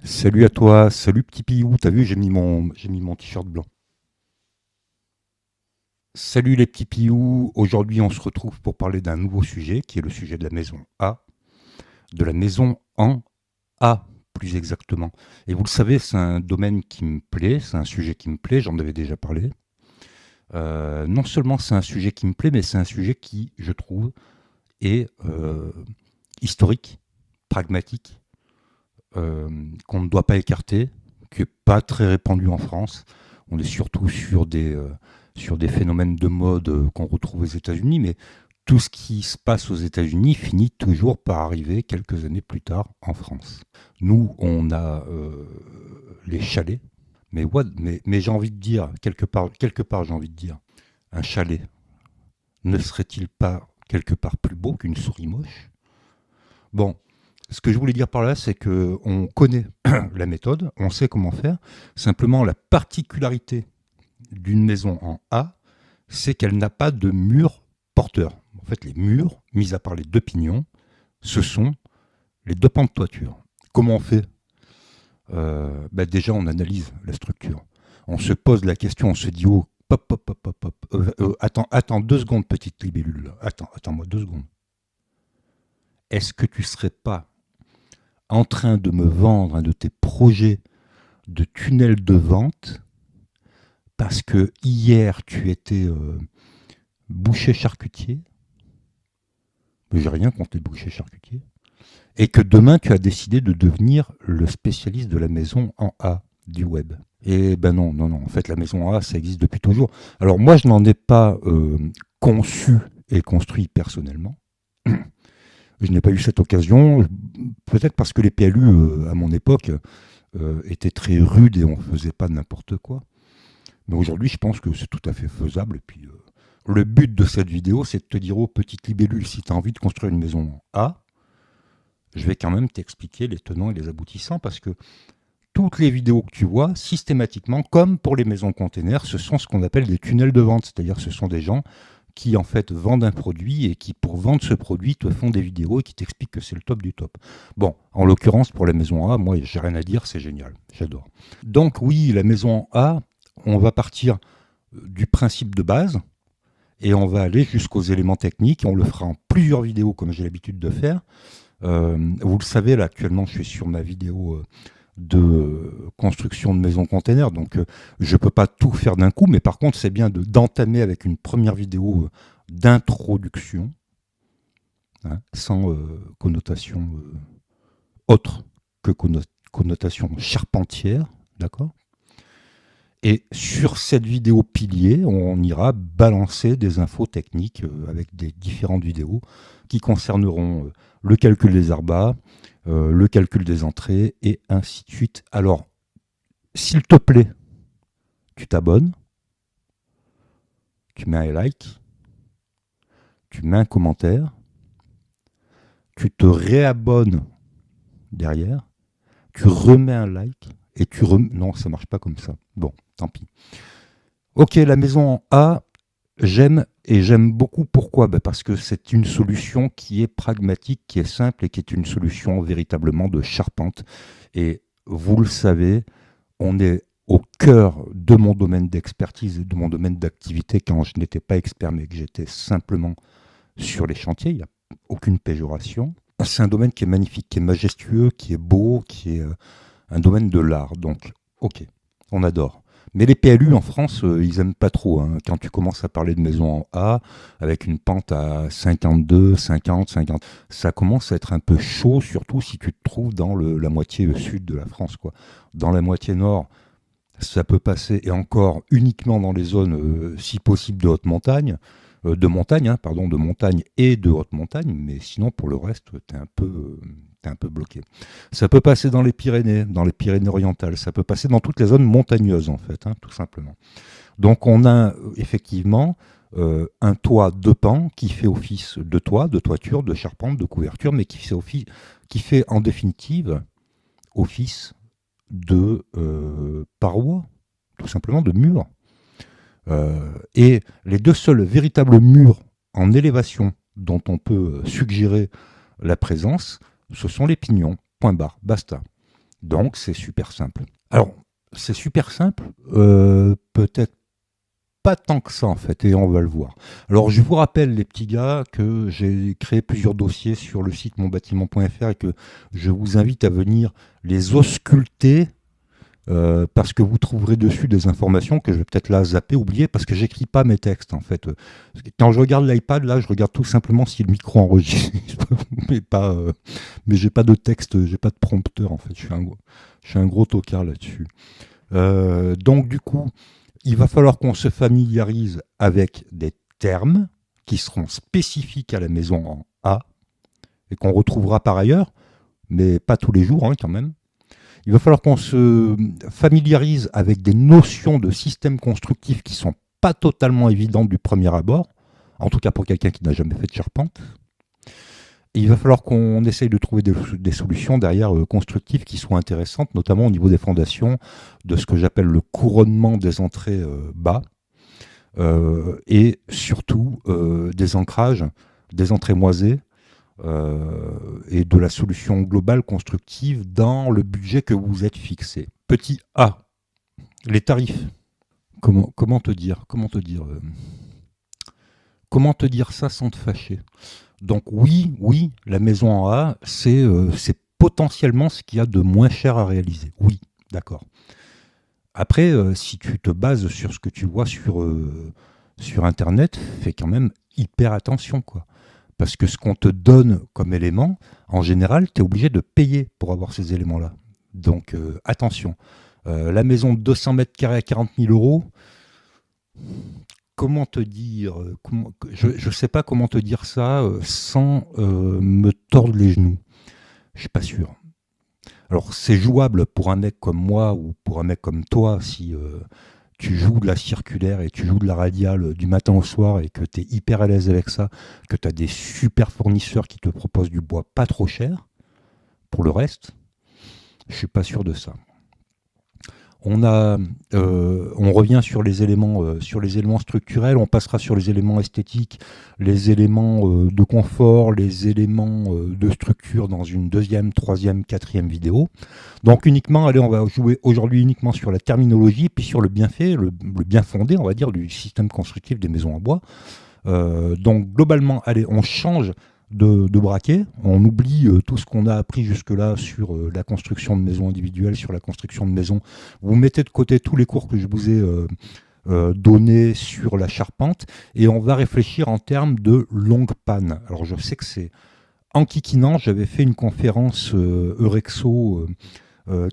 Salut à toi, salut petit Pilou, t'as vu j'ai mis mon t-shirt blanc. Salut les petits Pilou, aujourd'hui on se retrouve pour parler d'un nouveau sujet qui est le sujet de la maison A, de la maison en A plus exactement. Et vous le savez, c'est un domaine qui me plaît, c'est un sujet qui me plaît, j'en avais déjà parlé. Non seulement c'est un sujet qui me plaît, mais c'est un sujet qui, je trouve, est historique, pragmatique, qu'on ne doit pas écarter, qui n'est pas très répandu en France. On est surtout sur des phénomènes de mode qu'on retrouve aux États-Unis, mais tout ce qui se passe aux États-Unis finit toujours par arriver quelques années plus tard en France. Nous, on a les chalets, mais j'ai envie de dire, quelque part j'ai envie de dire, un chalet ne serait-il pas quelque part plus beau qu'une souris moche? Bon, ce que je voulais dire par là, c'est qu'on connaît la méthode, on sait comment faire. Simplement, la particularité d'une maison en A, c'est qu'elle n'a pas de mur porteur. En fait, les murs, mis à part les deux pignons, ce sont les deux pans de toiture. Comment on fait? Déjà, on analyse la structure. On se pose la question, on se dit, oh, pop, pop, pop, pop, pop. Attends 2 secondes, petite libellule. Attends-moi 2 secondes. Est-ce que tu serais pas en train de me vendre un de tes projets de tunnel de vente parce que hier tu étais boucher charcutier, mais j'ai rien contre les bouchers charcutiers, et que demain tu as décidé de devenir le spécialiste de la maison en A du web. Et ben non, non, non, en fait la maison en A ça existe depuis toujours. Alors moi je n'en ai pas conçu et construit personnellement. Je n'ai pas eu cette occasion, peut-être parce que les PLU à mon époque étaient très rudes et on ne faisait pas n'importe quoi. Mais aujourd'hui, je pense que c'est tout à fait faisable. Et puis, le but de cette vidéo, c'est de te dire, oh, petite libellule, si tu as envie de construire une maison A, je vais quand même t'expliquer les tenants et les aboutissants parce que toutes les vidéos que tu vois, systématiquement, comme pour les maisons containers, ce sont ce qu'on appelle des tunnels de vente. C'est-à-dire ce sont des gens qui, en fait, vendent un produit et qui, pour vendre ce produit, te font des vidéos et qui t'expliquent que c'est le top du top. Bon, en l'occurrence, pour la maison A, moi, j'ai rien à dire, c'est génial. J'adore. Donc, oui, la maison A, on va partir du principe de base et on va aller jusqu'aux éléments techniques. On le fera en plusieurs vidéos comme j'ai l'habitude de faire. Vous le savez, là actuellement je suis sur ma vidéo de construction de maison container, donc je ne peux pas tout faire d'un coup, mais par contre c'est bien d'entamer avec une première vidéo d'introduction, hein, sans connotation autre que connotation charpentière, d'accord? Et sur cette vidéo pilier, on ira balancer des infos techniques avec des différentes vidéos qui concerneront le calcul des arbas, le calcul des entrées et ainsi de suite. Alors, s'il te plaît, tu t'abonnes, tu mets un like, tu mets un commentaire, tu te réabonnes derrière, tu remets un like et Non, ça marche pas comme ça. Bon, tant pis. Ok, la maison en A, j'aime et j'aime beaucoup. Pourquoi? Parce que c'est une solution qui est pragmatique, qui est simple et qui est une solution véritablement de charpente. Et vous le savez, on est au cœur de mon domaine d'expertise et de mon domaine d'activité quand je n'étais pas expert mais que j'étais simplement sur les chantiers. Il n'y a aucune péjoration. C'est un domaine qui est magnifique, qui est majestueux, qui est beau, qui est un domaine de l'art. Donc, ok, on adore. Mais les PLU en France, ils aiment pas trop. Hein. Quand tu commences à parler de maison en A, avec une pente à 52, 50, 50, ça commence à être un peu chaud, surtout si tu te trouves dans la moitié sud de la France, quoi. Dans la moitié nord, ça peut passer, et encore uniquement dans les zones, si possible, de haute montagne, de montagne et de haute montagne, mais sinon, pour le reste, t'es un peu bloqué. Ça peut passer dans les Pyrénées orientales, ça peut passer dans toutes les zones montagneuses, en fait, hein, tout simplement. Donc, on a effectivement un toit de pan qui fait office de toit, de toiture, de charpente, de couverture, mais qui fait en définitive office de parois, tout simplement de murs. Et les deux seuls véritables murs en élévation dont on peut suggérer la présence, ce sont les pignons. Point barre, basta. Donc c'est super simple. Alors, c'est super simple, peut-être pas tant que ça en fait, et on va le voir. Alors je vous rappelle les petits gars que j'ai créé plusieurs dossiers sur le site monbâtiment.fr et que je vous invite à venir les ausculter parce que vous trouverez dessus des informations que je vais peut-être là zapper, oublier, parce que j'écris pas mes textes en fait. Quand je regarde l'iPad, là, je regarde tout simplement si le micro enregistre, mais j'ai pas de texte, j'ai pas de prompteur en fait. Je suis un gros tocard là-dessus. Donc du coup, il va falloir qu'on se familiarise avec des termes qui seront spécifiques à la maison en A et qu'on retrouvera par ailleurs, mais pas tous les jours hein, quand même. Il va falloir qu'on se familiarise avec des notions de système constructif qui ne sont pas totalement évidentes du premier abord, en tout cas pour quelqu'un qui n'a jamais fait de charpente. Et il va falloir qu'on essaye de trouver des solutions derrière constructives qui soient intéressantes, notamment au niveau des fondations, de ce que j'appelle le couronnement des entrées bas, et surtout des ancrages, des entrées moisées, et de la solution globale constructive dans le budget que vous êtes fixé. Petit A, les tarifs. Comment te dire comment te dire ça sans te fâcher? Donc oui, la maison en A, c'est potentiellement ce qu'il y a de moins cher à réaliser. Oui, d'accord. Après, si tu te bases sur ce que tu vois sur Internet, fais quand même hyper attention, quoi. Parce que ce qu'on te donne comme élément, en général, tu es obligé de payer pour avoir ces éléments-là. Donc attention. La maison de 200 mètres carrés à 40 000 euros, comment te dire je ne sais pas comment te dire ça sans me tordre les genoux. Je suis pas sûr. Alors c'est jouable pour un mec comme moi ou pour un mec comme toi si tu joues de la circulaire et tu joues de la radiale du matin au soir et que tu es hyper à l'aise avec ça, que tu as des super fournisseurs qui te proposent du bois pas trop cher. Pour le reste, je suis pas sûr de ça. On revient sur les éléments structurels, on passera sur les éléments esthétiques, les éléments de confort, les éléments de structure dans une deuxième, troisième, quatrième vidéo. Donc uniquement, allez, on va jouer aujourd'hui uniquement sur la terminologie, puis sur le bienfait, le bien fondé, on va dire, du système constructif des maisons en bois. Donc globalement, allez, on change de braquet, on oublie tout ce qu'on a appris jusque-là sur la construction de maisons individuelles, sur la construction de maisons. Vous mettez de côté tous les cours que je vous ai donnés sur la charpente et on va réfléchir en termes de longue panne. Alors je sais que c'est enquiquinant, j'avais fait une conférence Eurexo,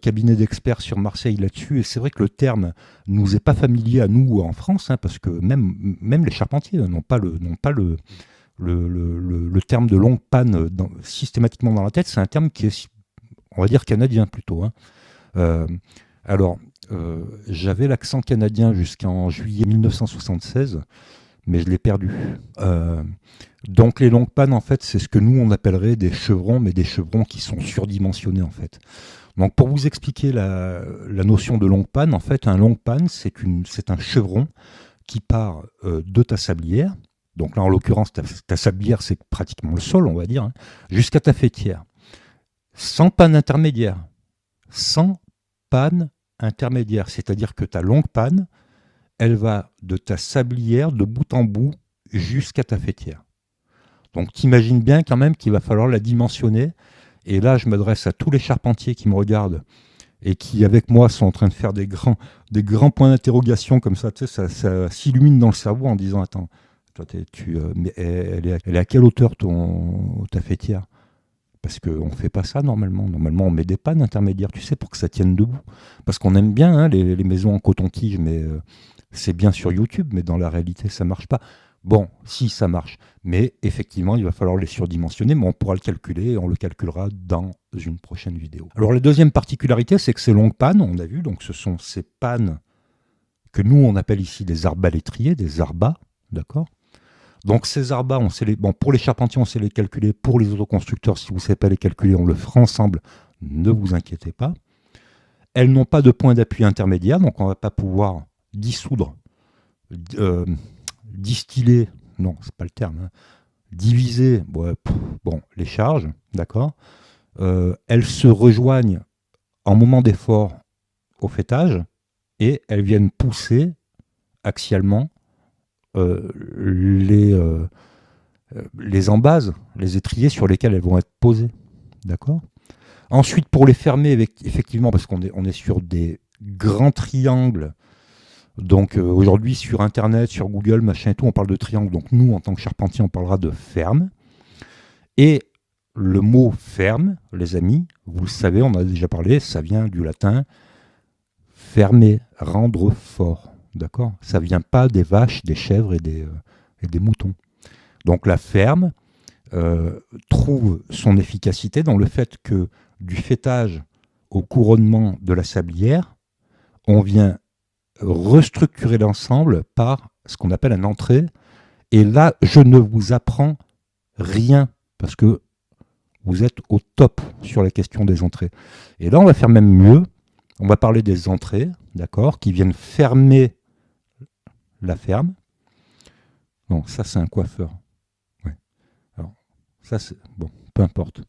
cabinet d'experts sur Marseille là-dessus, et c'est vrai que le terme nous est pas familier à nous en France, hein, parce que même les charpentiers n'ont pas le terme de longue panne systématiquement dans la tête. C'est un terme qui est, on va dire, canadien plutôt. Hein. J'avais l'accent canadien jusqu'en juillet 1976, mais je l'ai perdu. Donc les longues pannes, en fait, c'est ce que nous, on appellerait des chevrons, mais des chevrons qui sont surdimensionnés, en fait. Donc pour vous expliquer la notion de longue panne, en fait, un longue panne, c'est un chevron qui part de ta sablière. Donc là, en l'occurrence, ta sablière, c'est pratiquement le sol, on va dire, hein, jusqu'à ta faîtière. Sans panne intermédiaire. Sans panne intermédiaire. C'est-à-dire que ta longue panne, elle va de ta sablière, de bout en bout, jusqu'à ta faîtière. Donc t'imagines bien quand même qu'il va falloir la dimensionner. Et là, je m'adresse à tous les charpentiers qui me regardent et qui, avec moi, sont en train de faire des grands points d'interrogation comme ça. Tu sais, ça s'illumine dans le cerveau en disant, attends, mais elle est à quelle hauteur ta faîtière? Parce qu'on ne fait pas ça normalement. Normalement, on met des pannes intermédiaires, tu sais, pour que ça tienne debout. Parce qu'on aime bien hein, les maisons en coton-tige, mais c'est bien sur YouTube, mais dans la réalité, ça ne marche pas. Bon, si, ça marche. Mais effectivement, il va falloir les surdimensionner, mais on pourra le calculer et on le calculera dans une prochaine vidéo. Alors, la deuxième particularité, c'est que ces longues pannes, on a vu, donc ce sont ces pannes que nous, on appelle ici des arbalétriers, des arbas, d'accord? Donc ces arbas, pour les charpentiers, on sait les calculer. Pour les autoconstructeurs, si vous ne savez pas les calculer, on le fera ensemble. Ne vous inquiétez pas. Elles n'ont pas de point d'appui intermédiaire, donc on ne va pas pouvoir dissoudre, distiller, non, c'est pas le terme, hein, diviser les charges, d'accord. Elles se rejoignent en moment d'effort au faîtage et elles viennent pousser axialement les embases, les étriers sur lesquels elles vont être posées. D'accord ? Ensuite, pour les fermer, effectivement, parce qu'on est sur des grands triangles, donc aujourd'hui sur Internet, sur Google, machin et tout, on parle de triangle. Donc nous, en tant que charpentier, on parlera de ferme. Et le mot ferme, les amis, vous le savez, on en a déjà parlé, ça vient du latin fermer, rendre fort. D'accord ? Ça ne vient pas des vaches, des chèvres et des moutons. Donc la ferme trouve son efficacité dans le fait que du faîtage au couronnement de la sablière, on vient restructurer l'ensemble par ce qu'on appelle un entrée. Et là, je ne vous apprends rien parce que vous êtes au top sur la question des entrées. Et là, on va faire même mieux. On va parler des entrées, d'accord, qui viennent fermer la ferme. Non, ça, c'est un coiffeur. Ouais. Alors, ça, c'est... Bon, peu importe.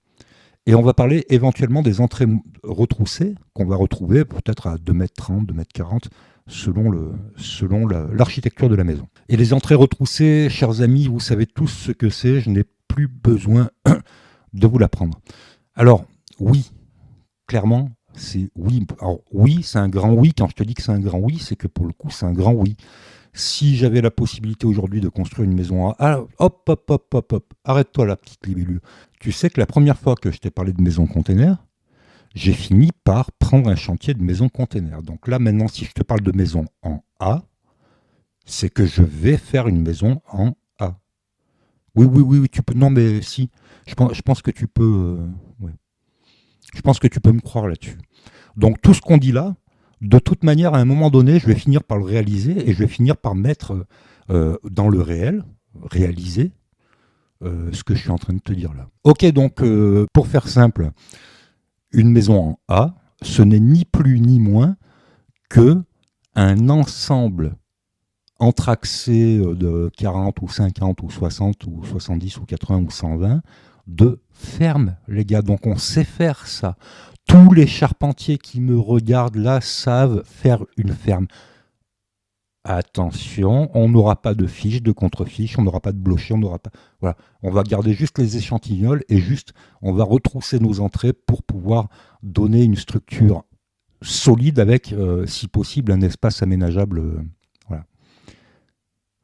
Et on va parler éventuellement des entrées retroussées qu'on va retrouver peut-être à 2,30 m, 2,40 m, selon l'architecture de la maison. Et les entrées retroussées, chers amis, vous savez tous ce que c'est, je n'ai plus besoin de vous l'apprendre. Alors, oui, clairement, c'est oui. Alors, oui, c'est un grand oui. Quand je te dis que c'est un grand oui, c'est que pour le coup, c'est un grand oui. Si j'avais la possibilité aujourd'hui de construire une maison hop, arrête-toi la petite libellule. Tu sais que la première fois que je t'ai parlé de maison container, j'ai fini par prendre un chantier de maison container. Donc là, maintenant, si je te parle de maison en A, c'est que je vais faire une maison en A. Oui, tu peux. Non, mais si. Je pense que tu peux. Ouais. Je pense que tu peux me croire là-dessus. Donc tout ce qu'on dit là, de toute manière, à un moment donné, je vais finir par le réaliser et je vais finir par mettre dans le réel, réaliser ce que je suis en train de te dire là. Ok, donc pour faire simple, une maison en A, ce n'est ni plus ni moins que un ensemble entraxé de 40 ou 50 ou 60 ou 70 ou 80 ou 120 de fermes, les gars. Donc on sait faire ça. Tous les charpentiers qui me regardent là savent faire une ferme. Attention, on n'aura pas de fiche, de contre-fiche, on n'aura pas de blocher, on n'aura pas... Voilà, on va garder juste les échantillons et juste on va retrousser nos entrées pour pouvoir donner une structure solide avec, si possible, un espace aménageable. Voilà.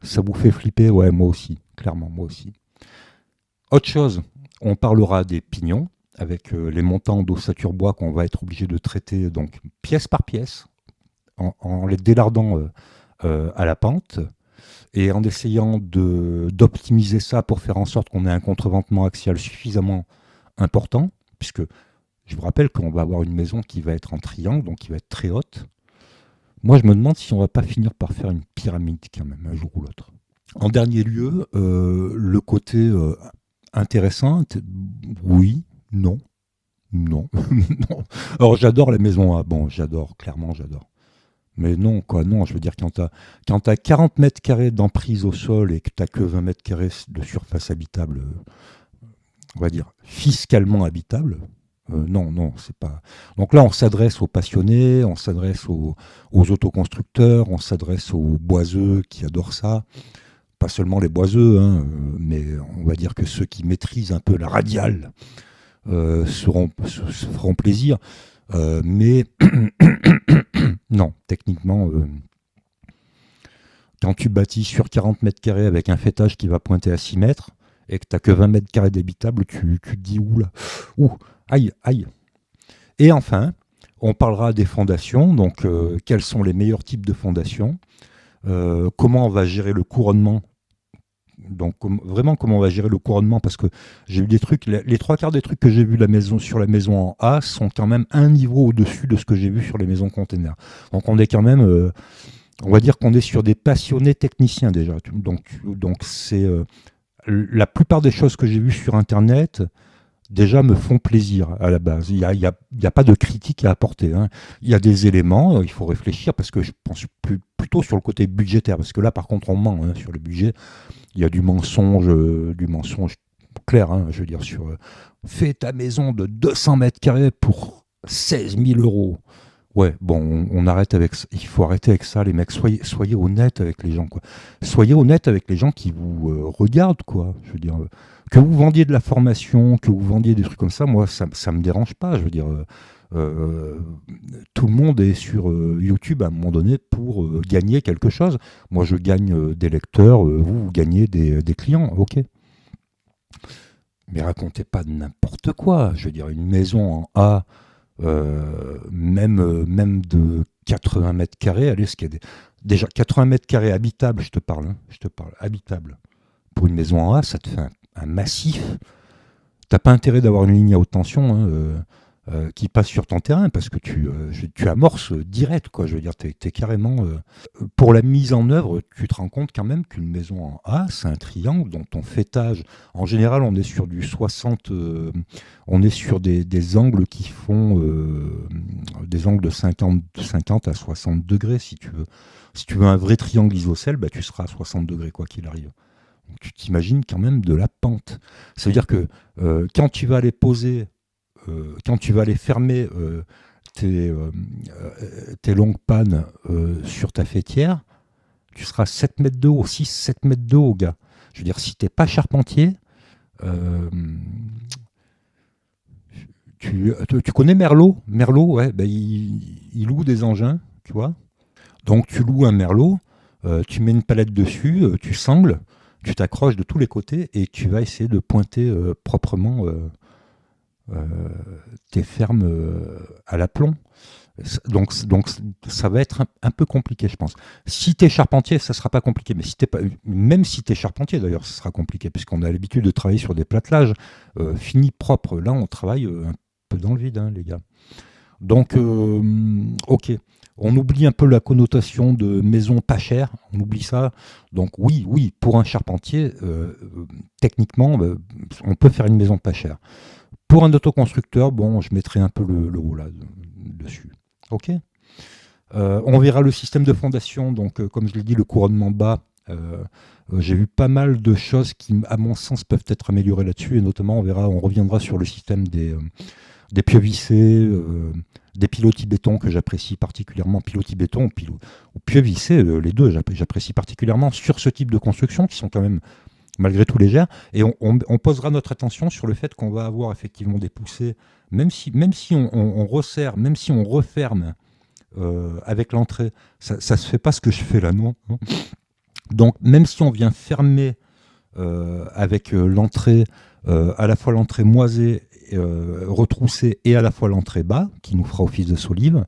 Ça vous fait flipper? Ouais, moi aussi, clairement, moi aussi. Autre chose, on parlera des pignons avec les montants d'ossature bois qu'on va être obligé de traiter donc pièce par pièce en les délardant à la pente et en essayant d'optimiser ça pour faire en sorte qu'on ait un contreventement axial suffisamment important, puisque je vous rappelle qu'on va avoir une maison qui va être en triangle, donc qui va être très haute. Moi, je me demande si on ne va pas finir par faire une pyramide quand même, un jour ou l'autre. En dernier lieu, le côté intéressant, oui, non, non. Alors, j'adore la maison A. Bon, j'adore, clairement, j'adore. Mais non, quoi, non, je veux dire, quand tu as 40 mètres carrés d'emprise au sol et que tu n'as que 20 mètres carrés de surface habitable, on va dire fiscalement habitable, non, c'est pas... Donc là, on s'adresse aux passionnés, on s'adresse aux autoconstructeurs, on s'adresse aux boiseux qui adorent ça. Pas seulement les boiseux, hein, mais on va dire que ceux qui maîtrisent un peu la radiale se feront plaisir. Mais non, techniquement, quand tu bâtis sur 40 mètres carrés avec un faîtage qui va pointer à 6 mètres et que tu n'as que 20 mètres carrés d'habitable, tu te dis aïe. Et enfin, on parlera des fondations, donc quels sont les meilleurs types de fondations, comment on va gérer le couronnement. Donc vraiment comment on va gérer le couronnement, parce que j'ai vu des trucs, les trois quarts des trucs que j'ai vus sur la maison en A sont quand même un niveau au-dessus de ce que j'ai vu sur les maisons containers. Donc on est quand même, on va dire qu'on est sur des passionnés techniciens déjà. Donc c'est la plupart des choses que j'ai vues sur Internet déjà me font plaisir à la base. Il y a pas de critique à apporter, hein. Il y a des éléments, il faut réfléchir, parce que je pense plutôt sur le côté budgétaire, parce que là par contre on ment, hein, sur le budget. Il y a du mensonge clair, hein, je veux dire, sur fais ta maison de 200 mètres carrés pour 16 000 euros. Ouais, bon, on arrête avec ça. Il faut arrêter avec ça, les mecs. Soyez honnêtes avec les gens, quoi. Soyez honnêtes avec les gens qui vous regardent, quoi. Je veux dire, que vous vendiez de la formation, que vous vendiez des trucs comme ça, moi, ça me dérange pas. Je veux dire, euh, tout le monde est sur YouTube à un moment donné pour gagner quelque chose. Moi, je gagne des lecteurs, vous gagnez des clients, ok. Mais racontez pas de n'importe quoi. Je veux dire, une maison en A, même de 80 mètres carrés, allez, déjà 80 mètres carrés habitable, je te parle, habitable. Pour une maison en A, ça te fait un massif. T'as pas intérêt d'avoir une ligne à haute tension, hein, qui passe sur ton terrain parce que tu amorces direct, quoi. Je veux dire, t'es carrément. Pour la mise en œuvre, tu te rends compte quand même qu'une maison en A, c'est un triangle dont ton faîtage. En général, on est sur du 60. On est sur des angles qui font des angles de 50 à 60 degrés, si tu veux. Si tu veux un vrai triangle isocèle, bah, tu seras à 60 degrés, quoi qu'il arrive. Donc, tu t'imagines quand même de la pente. Ça veut dire que quand tu vas aller poser, quand tu vas aller fermer tes longues pannes sur ta faîtière, tu seras 7 mètres de haut, 6-7 mètres de haut, gars. Je veux dire, si t'es pas charpentier, euh, tu connais Merlot? Merlot, ouais, ben, il loue des engins, tu vois. Donc tu loues un merlot, tu mets une palette dessus, tu sangles, tu t'accroches de tous les côtés et tu vas essayer de pointer proprement euh, tes fermes à l'aplomb. Donc ça va être un peu compliqué, je pense. Si tu es charpentier, ça sera pas compliqué. Mais si t'es pas, même si tu es charpentier, d'ailleurs, ça sera compliqué, puisqu'on a l'habitude de travailler sur des plattelages finis, propres. Là, on travaille un peu dans le vide, hein, les gars. Donc, ok. On oublie un peu la connotation de maison pas chère, on oublie ça. Donc oui, pour un charpentier, techniquement, on peut faire une maison pas chère. Pour un autoconstructeur, bon, je mettrai un peu le haut là dessus. Ok. On verra le système de fondation. Donc, comme je l'ai dit, le couronnement bas. J'ai vu pas mal de choses qui, à mon sens, peuvent être améliorées là-dessus. Et notamment, on reviendra sur le système des pieux vissés, des pilotis béton que j'apprécie particulièrement, pilotis béton ou pieux vissés, les deux, j'apprécie particulièrement sur ce type de construction qui sont quand même malgré tout légères. Et on posera notre attention sur le fait qu'on va avoir effectivement des poussées, même si on resserre, même si on referme avec l'entrée, ça se fait pas ce que je fais là, non. Donc même si on vient fermer avec l'entrée, à la fois l'entrée moisée, retroussée et à la fois l'entrée bas, qui nous fera office de solive,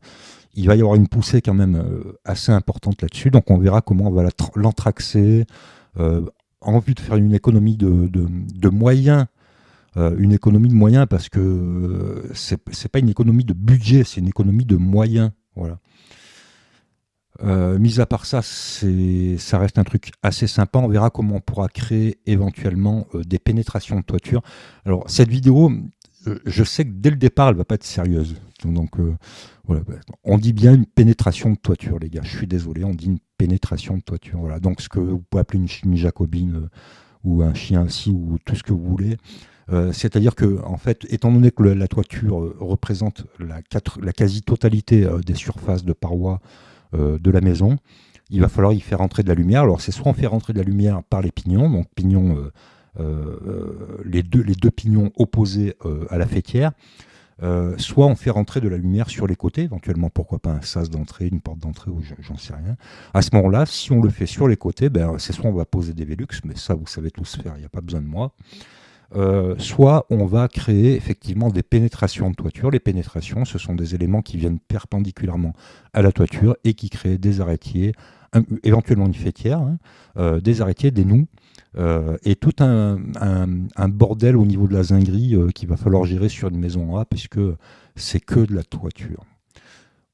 il va y avoir une poussée quand même assez importante là-dessus. Donc on verra comment on va l'entraxer en vue de faire une économie de moyens. Une économie de moyens parce que c'est pas une économie de budget, c'est une économie de moyens. Voilà. Mis à part ça, ça reste un truc assez sympa. On verra comment on pourra créer éventuellement des pénétrations de toiture. Alors, cette vidéo, je sais que dès le départ, elle va pas être sérieuse. Donc, voilà. On dit bien une pénétration de toiture, les gars. Je suis désolé, on dit une pénétration de toiture. Voilà. Donc, ce que vous pouvez appeler une chimie jacobine ou un chien assis ou tout ce que vous voulez. C'est-à-dire que, en fait, étant donné que la toiture représente la quasi-totalité des surfaces de parois de la maison, il va falloir y faire entrer de la lumière. Alors c'est soit on fait rentrer de la lumière par les pignons, donc pignons, les deux pignons opposés à la faîtière, soit on fait rentrer de la lumière sur les côtés, éventuellement pourquoi pas un sas d'entrée, une porte d'entrée, ou j'en sais rien. À ce moment-là, si on le fait sur les côtés, c'est soit on va poser des Velux, mais ça vous savez tous faire, il n'y a pas besoin de moi. Soit on va créer effectivement des pénétrations de toiture. Les pénétrations, ce sont des éléments qui viennent perpendiculairement à la toiture et qui créent des arrêtiers, éventuellement une faîtière, hein, des arrêtiers, des nous, et tout un bordel au niveau de la zinguerie qu'il va falloir gérer sur une maison A, puisque c'est que de la toiture.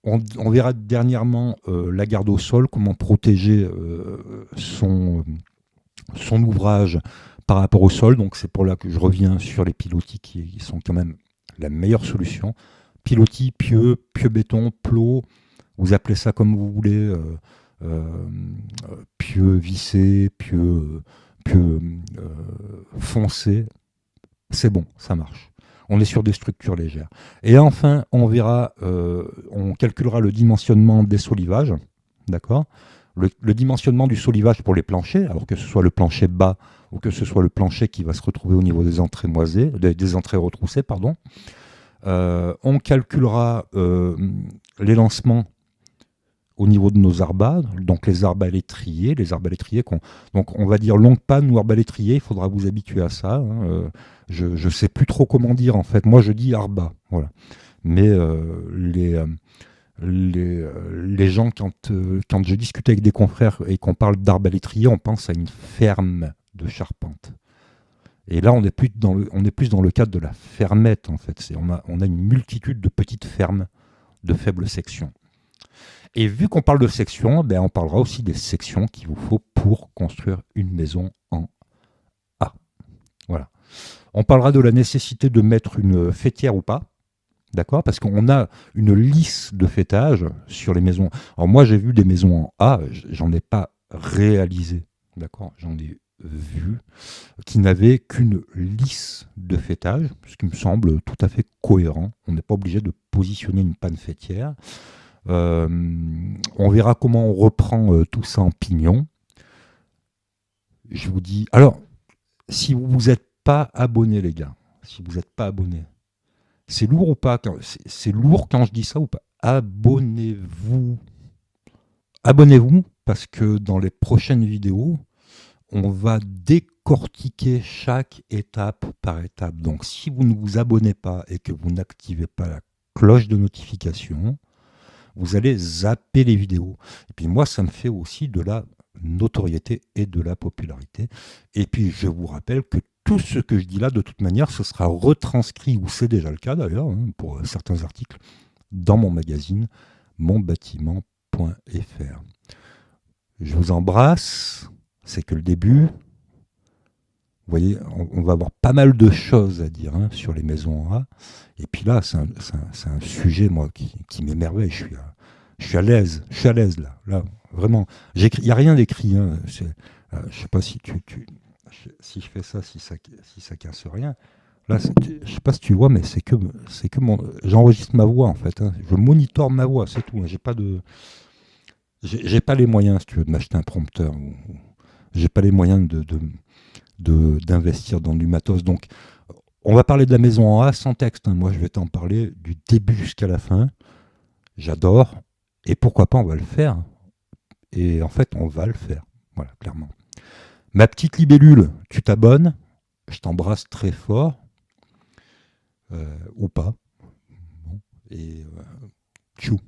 On verra dernièrement la garde au sol, comment protéger son ouvrage par rapport au sol. Donc c'est pour là que je reviens sur les pilotis qui sont quand même la meilleure solution. Pilotis, pieux béton, plot, vous appelez ça comme vous voulez, pieux vissé, pieux foncé, c'est bon, ça marche. On est sur des structures légères. Et enfin, on verra, on calculera le dimensionnement des solivages, d'accord. Le dimensionnement du solivage pour les planchers, alors que ce soit le plancher bas ou que ce soit le plancher qui va se retrouver au niveau des entrées des entrées retroussées, pardon. On calculera les lancements au niveau de nos arbades, donc les arbalétriers, donc on va dire longue panne ou arbalétrier, il faudra vous habituer à ça. Hein. Je ne sais plus trop comment dire en fait. Moi je dis arba, voilà. Mais les gens, quand je discute avec des confrères et qu'on parle d'arbalétrier, on pense à une ferme de charpente. Et là, on est plus dans le cadre de la fermette, en fait. On a une multitude de petites fermes de faible section. Et vu qu'on parle de sections, ben on parlera aussi des sections qu'il vous faut pour construire une maison en A. Voilà. On parlera de la nécessité de mettre une faîtière ou pas. D'accord? Parce qu'on a une lisse de fêtage sur les maisons. Alors moi, j'ai vu des maisons en A, j'en ai pas réalisé. D'accord? J'en ai vu qui n'avaient qu'une lisse de fêtage, ce qui me semble tout à fait cohérent. On n'est pas obligé de positionner une panne fêtière. On verra comment on reprend tout ça en pignon. Je vous dis... Alors, si vous vous êtes pas abonné, les gars, si vous n'êtes pas abonné, c'est lourd ou pas? C'est lourd quand je dis ça ou pas? Abonnez-vous. Abonnez-vous parce que dans les prochaines vidéos, on va décortiquer chaque étape par étape. Donc si vous ne vous abonnez pas et que vous n'activez pas la cloche de notification, vous allez zapper les vidéos. Et puis moi, ça me fait aussi de la notoriété et de la popularité. Et puis je vous rappelle que tout ce que je dis là, de toute manière, ce sera retranscrit, ou c'est déjà le cas d'ailleurs, hein, pour certains articles, dans mon magazine monbâtiment.fr. Je vous embrasse, c'est que le début. Vous voyez, on va avoir pas mal de choses à dire hein, sur les maisons en A. Et puis là, c'est un sujet, moi, qui m'émerveille. Je suis à l'aise. Je suis à l'aise, là. Là, vraiment. Il n'y a rien d'écrit. Hein. Je ne sais pas si si je fais ça, si ça casse rien. Là, je sais pas si tu vois, mais c'est que j'enregistre ma voix, en fait. Hein. Je monitore ma voix, c'est tout. Hein. J'ai pas les moyens, si tu veux, de m'acheter un prompteur. J'ai pas les moyens d'investir dans du matos. Donc, on va parler de la maison en A sans texte. Hein. Moi, je vais t'en parler du début jusqu'à la fin. J'adore. Et pourquoi pas, on va le faire. Et en fait, on va le faire. Voilà, clairement. Ma petite libellule, tu t'abonnes. Je t'embrasse très fort. Ou pas. Bon. Et tchou.